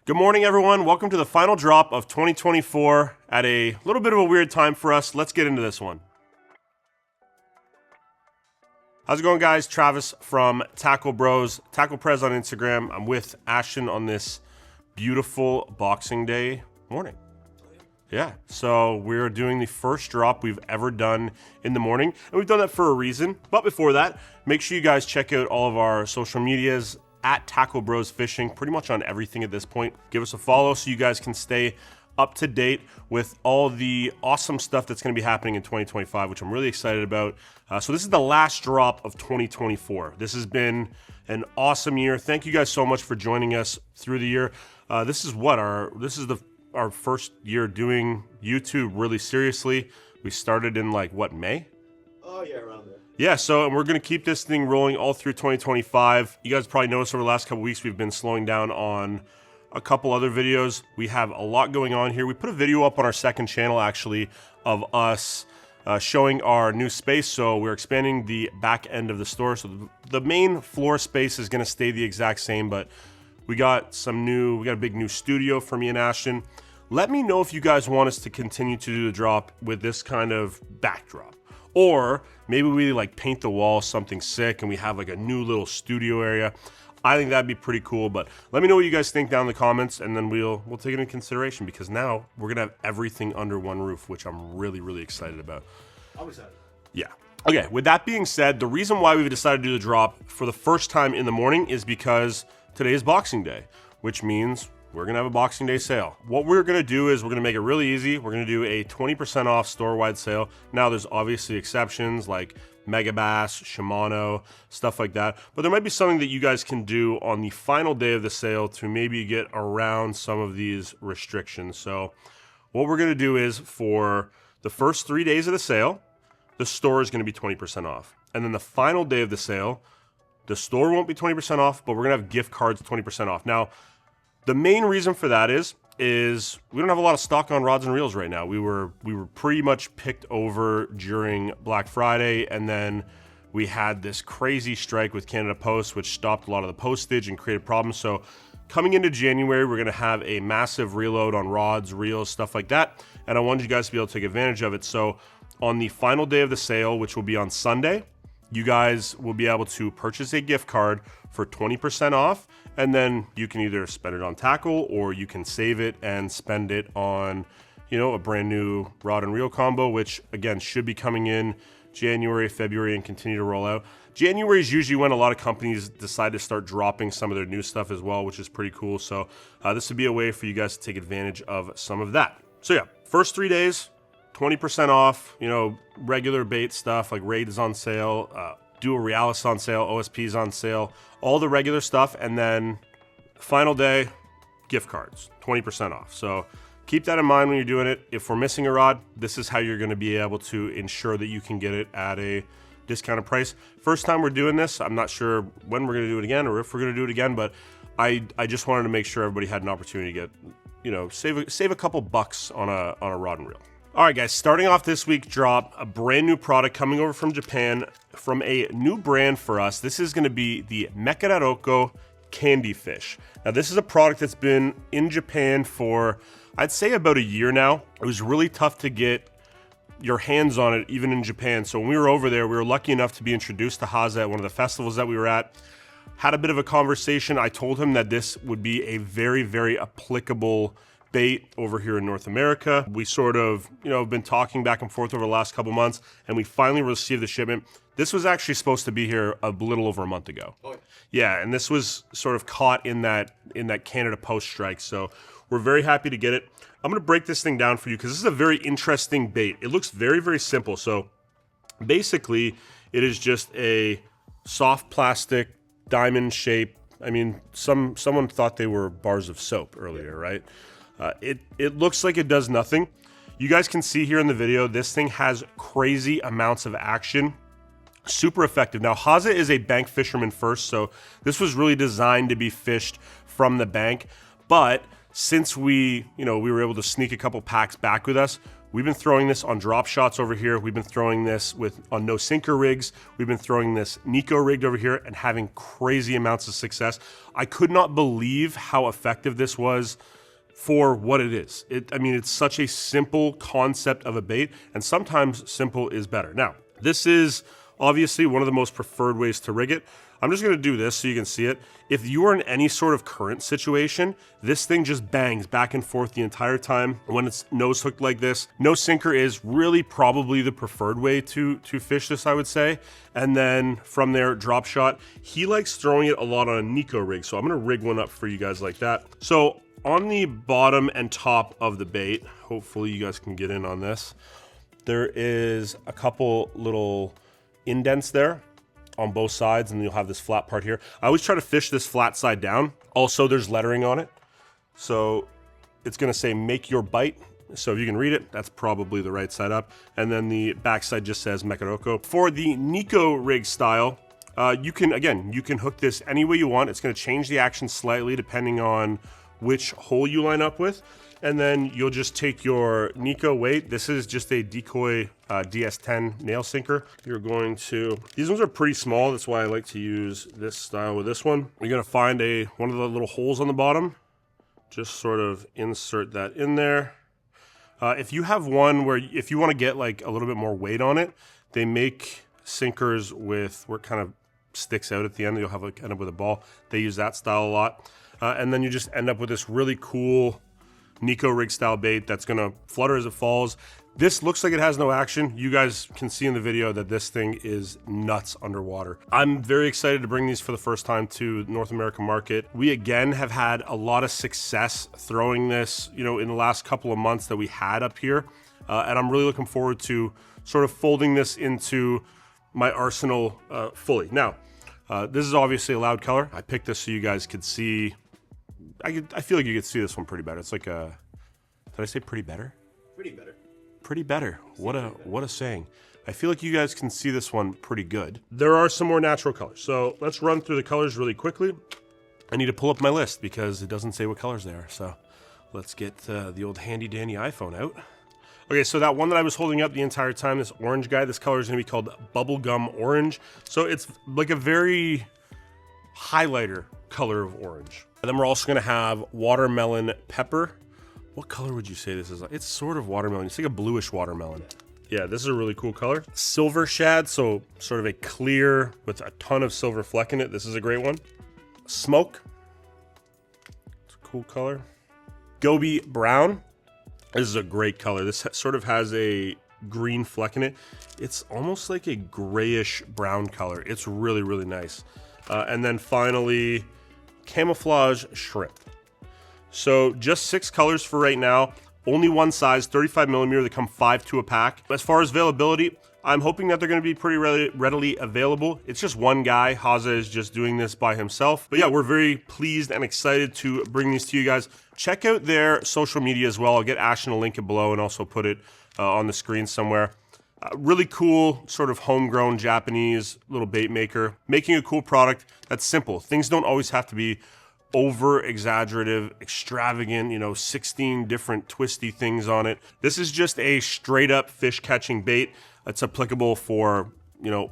Good morning, everyone. Welcome to the final drop of 2024 at a little bit of a weird time for us. Let's get into this one. How's it going, guys? Travis from Tacklebros, Tacklebros on Instagram. I'm with Ashton on this beautiful Boxing Day morning. Yeah, so we're doing the first drop we've ever done in the morning, and we've done that for a reason. But before that, make sure you guys check out all of our social medias at Tacklebros Fishing, pretty much on everything at this point. Give us a follow so you guys can stay up to date with all the awesome stuff that's going to be happening in 2025, which I'm really excited about. So this is the last drop of 2024. This has been an awesome year. Thank you guys so much for joining us through the year. This is our first year doing YouTube really seriously. We started in May? Oh yeah, around there. Yeah, and we're going to keep this thing rolling all through 2025. You guys probably noticed over the last couple weeks we've been slowing down on a couple other videos. We have a lot going on here. We put a video up on our second channel, actually, of us showing our new space. So we're expanding the back end of the store. So the main floor space is going to stay the exact same, but we got a big new studio for me and Ashton. Let me know if you guys want us to continue to do the drop with this kind of backdrop. Or maybe we paint the wall something sick and we have a new little studio area. I think that'd be pretty cool, but let me know what you guys think down in the comments, and then we'll take it into consideration, because now we're gonna have everything under one roof, which I'm really, really excited about. I'm excited. Yeah. Okay, with that being said, the reason why we've decided to do the drop for the first time in the morning is because today is Boxing Day, which means we're gonna have a Boxing Day sale. What we're gonna do is we're gonna make it really easy. We're gonna do a 20% off store-wide sale. Now, there's obviously exceptions like Megabass, Shimano, stuff like that. But there might be something that you guys can do on the final day of the sale to maybe get around some of these restrictions. So what we're gonna do is, for the first 3 days of the sale, the store is gonna be 20% off. And then the final day of the sale, the store won't be 20% off, but we're gonna have gift cards 20% off. Now, the main reason for that is we don't have a lot of stock on rods and reels right now. We were pretty much picked over during Black Friday, and then we had this crazy strike with Canada Post, which stopped a lot of the postage and created problems. So coming into January, we're gonna have a massive reload on rods, reels, stuff like that, and I wanted you guys to be able to take advantage of it. So on the final day of the sale, which will be on Sunday, you guys will be able to purchase a gift card for 20% off, and then you can either spend it on tackle, or you can save it and spend it on, a brand new rod and reel combo, which again should be coming in January, February, and continue to roll out. January is usually when a lot of companies decide to start dropping some of their new stuff as well, which is pretty cool. So this would be a way for you guys to take advantage of some of that. So yeah, first 3 days, 20% off, regular bait stuff like Raid is on sale, Dual Realis on sale, OSP is on sale, all the regular stuff. And then final day, gift cards, 20% off. So keep that in mind when you're doing it. If we're missing a rod, this is how you're going to be able to ensure that you can get it at a discounted price. First time we're doing this, I'm not sure when we're going to do it again or if we're going to do it again, but I just wanted to make sure everybody had an opportunity to get, save a couple bucks on a rod and reel. All right, guys, starting off this week drop, a brand new product coming over from Japan from a new brand for us. This is going to be the Mekarauroco candy fish. Now, this is a product that's been in Japan for, I'd say, about a year now. It was really tough to get your hands on it, even in Japan. So when we were over there, we were lucky enough to be introduced to Haza at one of the festivals that we were at. Had a bit of a conversation. I told him that this would be a very, very applicable bait over here in North America. We sort of, been talking back and forth over the last couple months, and we finally received the shipment. This was actually supposed to be here a little over a month ago. Oh, yeah, and this was sort of caught in that Canada Post strike. So we're very happy to get it. I'm going to break this thing down for you because this is a very interesting bait. It looks very, very simple. So basically, it is just a soft plastic diamond shape. I mean, someone thought they were bars of soap earlier, right? It looks like it does nothing. You guys can see here in the video, this thing has crazy amounts of action. Super effective. Now, Haza is a bank fisherman first, so this was really designed to be fished from the bank. But since we were able to sneak a couple packs back with us, We've been throwing this on drop shots over here. We've been throwing this on no sinker rigs. We've been throwing this Nico rigged over here and having crazy amounts of success. I could not believe how effective this was for what it is. I mean, it's such a simple concept of a bait, and sometimes simple is better. Now, this is obviously one of the most preferred ways to rig it. I'm just gonna do this so you can see it. If you are in any sort of current situation, this thing just bangs back and forth the entire time when it's nose hooked like this. No sinker is really probably the preferred way to fish this, I would say. And then from there, drop shot. He likes throwing it a lot on a Nico rig, so I'm gonna rig one up for you guys like that. So on the bottom and top of the bait, hopefully you guys can get in on this, there is a couple little indents there on both sides, and you'll have this flat part here. I always try to fish this flat side down. Also, there's lettering on it. So it's gonna say make your bite. So if you can read it, that's probably the right side up. And then the back side just says Mekarauroco. For the Nico rig style, you can hook this any way you want. It's gonna change the action slightly depending on which hole you line up with. And then you'll just take your Nico weight. This is just a decoy DS10 nail sinker. You're going to, these ones are pretty small. That's why I like to use this style with this one. You're gonna find one of the little holes on the bottom. Just sort of insert that in there. If you have one where, if you wanna get like a little bit more weight on it, they make sinkers where it kind of sticks out at the end. You'll have end up with a ball. They use that style a lot. And then you just end up with this really cool Nico rig style bait that's gonna flutter as it falls. This looks like it has no action. You guys can see in the video that this thing is nuts underwater. I'm very excited to bring these for the first time to the North American market. We again have had a lot of success throwing this, in the last couple of months that we had up here. And I'm really looking forward to sort of folding this into my arsenal fully. Now, this is obviously a loud color. I picked this so you guys could see. I feel like you could see this one pretty better. It's like a, did I say pretty better? Pretty better. Pretty better. What a saying. I feel like you guys can see this one pretty good. There are some more natural colors. So let's run through the colors really quickly. I need to pull up my list because it doesn't say what colors they are. So let's get the old handy dandy iPhone out. Okay, so that one that I was holding up the entire time, this orange guy, this color is gonna be called Bubblegum Orange. So it's like a very highlighter color of orange. And then we're also gonna have Watermelon Pepper. What color would you say this is? It's sort of watermelon. It's like a bluish watermelon. Yeah, this is a really cool color. Silver Shad, so sort of a clear with a ton of silver fleck in it. This is a great one. Smoke. It's a cool color. Goby Brown. This is a great color. This sort of has a green fleck in it. It's almost like a grayish brown color. It's really, really nice. And then finally, Camouflage Shrimp. So just 6 colors for right now. Only one size, 35 millimeter. They come 5 to a pack. As far as availability, I'm hoping that they're going to be pretty readily available. It's just one guy. Haza is just doing this by himself. But yeah, we're very pleased and excited to bring these to you guys. Check out their social media as well. I'll get Ashton to link it below and also put it on the screen somewhere. Really cool, sort of homegrown Japanese little bait maker. Making a cool product that's simple. Things don't always have to be over exaggerative, extravagant, 16 different twisty things on it. This is just a straight up fish catching bait. It's applicable for,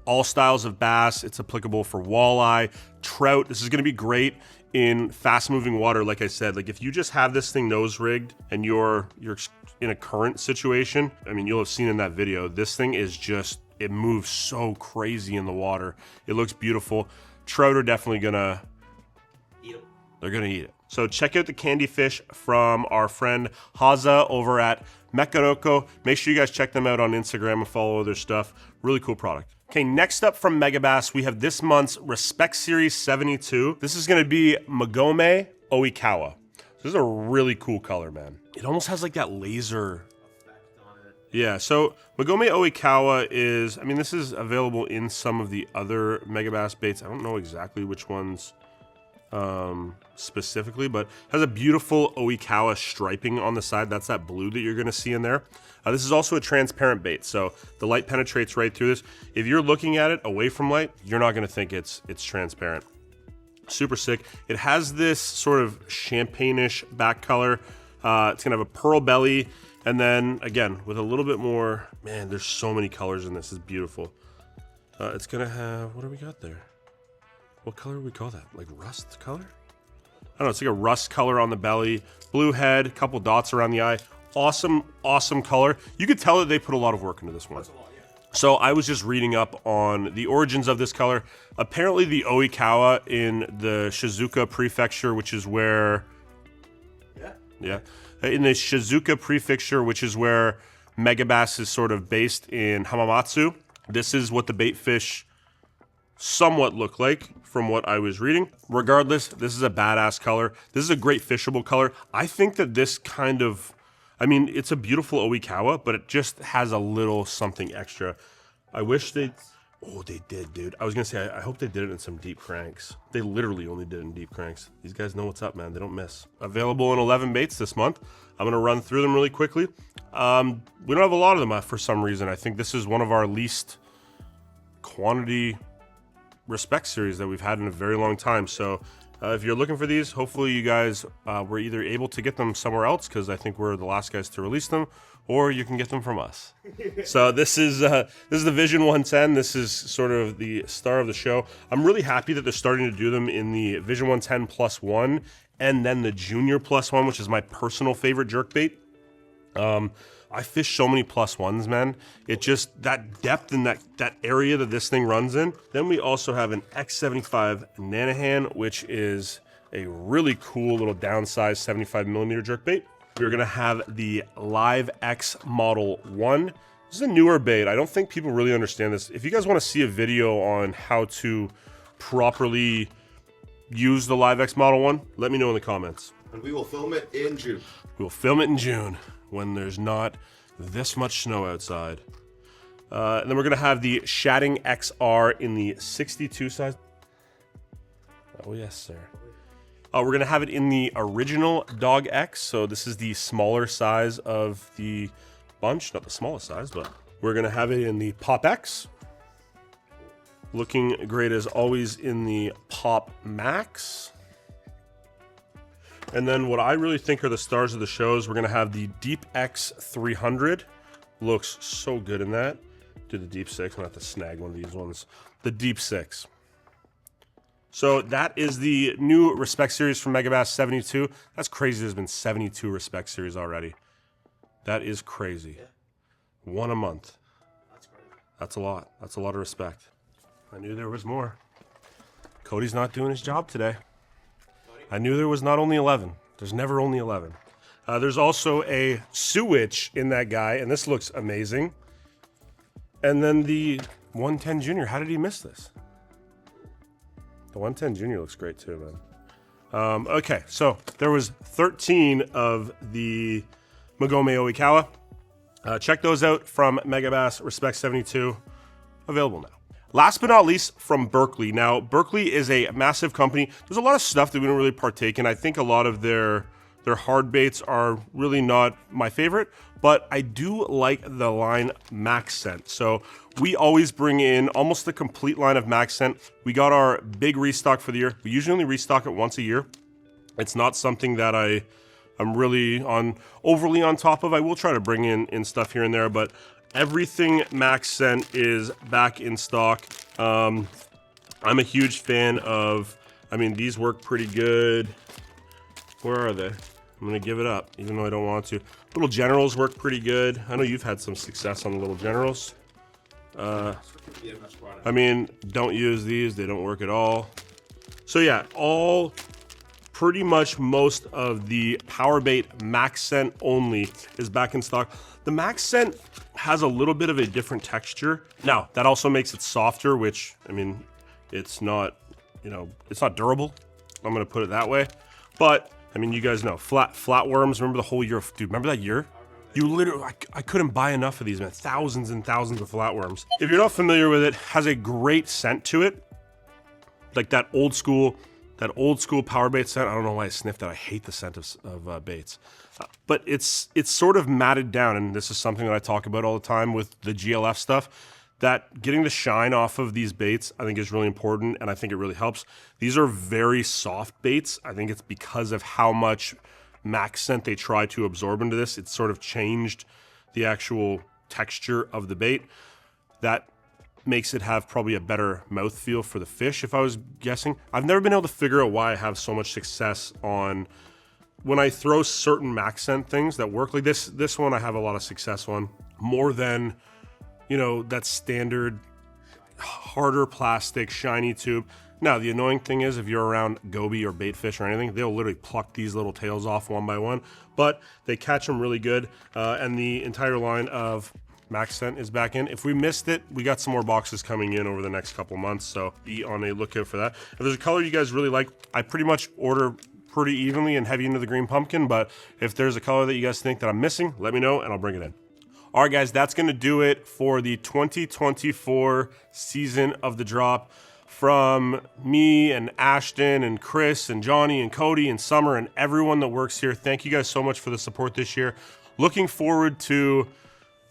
all styles of bass. It's applicable for walleye, trout. This is gonna be great in fast moving water. Like I said, like if you just have this thing nose rigged and you're in a current situation, I mean, you'll have seen in that video, this thing is just, it moves so crazy in the water. It looks beautiful. Trout are definitely gonna eat them. They're gonna eat it. So check out the candy fish from our friend Haza over at Mekarauroco. Make sure you guys check them out on Instagram and follow their stuff. Really cool product. Okay, next up from Megabass, we have this month's Respect Series 72. This is gonna be Magome Oikawa. This is a really cool color, man. It almost has like that laser effect on it. Yeah, so Magome Oikawa is, this is available in some of the other Megabass baits. I don't know exactly which ones specifically, but has a beautiful Oikawa striping on the side. That's that blue that you're gonna see in there. This is also a transparent bait, so the light penetrates right through this. If you're looking at it away from light, you're not gonna think it's transparent. Super sick. It has this sort of champagne-ish back color. It's gonna have a pearl belly, And then again, with a little bit more, man, there's so many colors in this. It's beautiful. It's gonna have, what do we got there? What color would we call that? Like rust color? I don't know, it's like a rust color on the belly, blue head, a couple dots around the eye. Awesome, awesome color. You could tell that they put a lot of work into this one. So I was just reading up on the origins of this color. Apparently the Oikawa in the Shizuoka prefecture, which is where... Yeah. In the Shizuoka prefecture, which is where Megabass is sort of based in Hamamatsu. This is what the bait fish somewhat look like from what I was reading. Regardless, this is a badass color. This is a great fishable color. I think that this kind of... I mean, it's a beautiful Oikawa, but it just has a little something extra. I wish they... Oh, they did, dude. I was going to say, I hope they did it in some deep cranks. They literally only did it in deep cranks. These guys know what's up, man. They don't miss. Available in 11 baits this month. I'm going to run through them really quickly. We don't have a lot of them for some reason. I think this is one of our least quantity respect series that we've had in a very long time. So if you're looking for these, hopefully you guys were either able to get them somewhere else, because I think we're the last guys to release them, or you can get them from us. So this is the Vision 110. This is sort of the star of the show. I'm really happy that they're starting to do them in the Vision 110 plus one, and then the Junior plus one, which is my personal favorite jerkbait. I fish so many plus ones, man. It just, that depth in that area that this thing runs in. Then we also have an X75 Nanahan, which is a really cool little downsized 75 millimeter jerkbait. We're gonna have the Live X Model 1. This is a newer bait. I don't think people really understand this. If you guys wanna see a video on how to properly use the Live X Model 1, let me know in the comments. And we will film it in June. We will film it in June when there's not this much snow outside. And then we're gonna have the Shatting XR in the 62 size. Oh yes, sir. We're gonna have it in the original Dog X. So this is the smaller size of the bunch, not the smallest size, but we're gonna have it in the Pop X. Looking great as always in the Pop Max. And then what I really think are the stars of the show is we're gonna have the Deep X 300. Looks so good in that. Do the Deep 6, I'm gonna have to snag one of these ones. The Deep 6. So that is the new Respect series from Megabass 72. That's crazy, there's been 72 Respect series already. That is crazy. One a month. That's great. That's a lot. That's a lot of respect. I knew there was more. Cody's not doing his job today. I knew there was not only 11. There's never only 11. There's also a Switch in that guy, and this looks amazing. And then the 110 Junior. How did he miss this? The 110 Junior looks great too, man. Okay, so there was 13 of the Magome Oikawa. Check those out from Megabass Respect 72. Available now. Last but not least, from Berkely. Now, Berkely is a massive company. There's a lot of stuff that we don't really partake in. I think a lot of their hard baits are really not my favorite, but I do like the line Max Scent. So we always bring in almost the complete line of Max Scent. We got our big restock for the year. We usually only restock it once a year. It's not something that I'm really overly on top of. I will try to bring in stuff here and there, but everything Max Scent is back in stock. I'm a huge fan of, I mean, these work pretty good. Where are they? I'm gonna give it up, even though I don't want to. Little Generals work pretty good. I know you've had some success on the Little Generals. I mean, don't use these, they don't work at all. So yeah, pretty much most of the power bait Max Scent only is back in stock. The Max Scent has a little bit of a different texture. Now, that also makes it softer, which, I mean, it's not, it's not durable. I'm gonna put it that way. But, I mean, you guys know, flatworms, remember the whole year, dude, remember that year? You literally, I couldn't buy enough of these, man. Thousands and thousands of flatworms. If you're not familiar with it, has a great scent to it. Like that old school power bait scent. I don't know why I sniffed that. I hate the scent of baits. But it's sort of matted down, and this is something that I talk about all the time with the GLF stuff, that getting the shine off of these baits, I think is really important, and I think it really helps. These are very soft baits. I think it's because of how much max scent they try to absorb into this, it's sort of changed the actual texture of the bait. That makes it have probably a better mouthfeel for the fish, if I was guessing. I've never been able to figure out why I have so much success on when I throw certain max scent things that work. Like this one I have a lot of success on, more than, you know, that standard harder plastic shiny tube. Now, the annoying thing is if you're around goby or bait fish or anything, they'll literally pluck these little tails off one by one, but they catch them really good. And the entire line of max scent is back in. If we missed it, we got some more boxes coming in over the next couple months, so be on a lookout for that. If there's a color you guys really like, I pretty much order pretty evenly and heavy into the green pumpkin, but if there's a color that you guys think that I'm missing, let me know and I'll bring it in. All right, guys, that's going to do it for the 2024 season of the drop. From me and Ashton and Chris and Johnny and Cody and Summer and everyone that works here, thank you guys so much for the support this year. Looking forward to,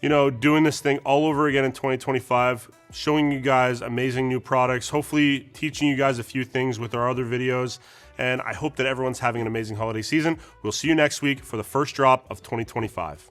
you know, doing this thing all over again in 2025, showing you guys amazing new products, hopefully teaching you guys a few things with our other videos, and I hope that everyone's having an amazing holiday season. We'll see you next week for the first drop of 2025.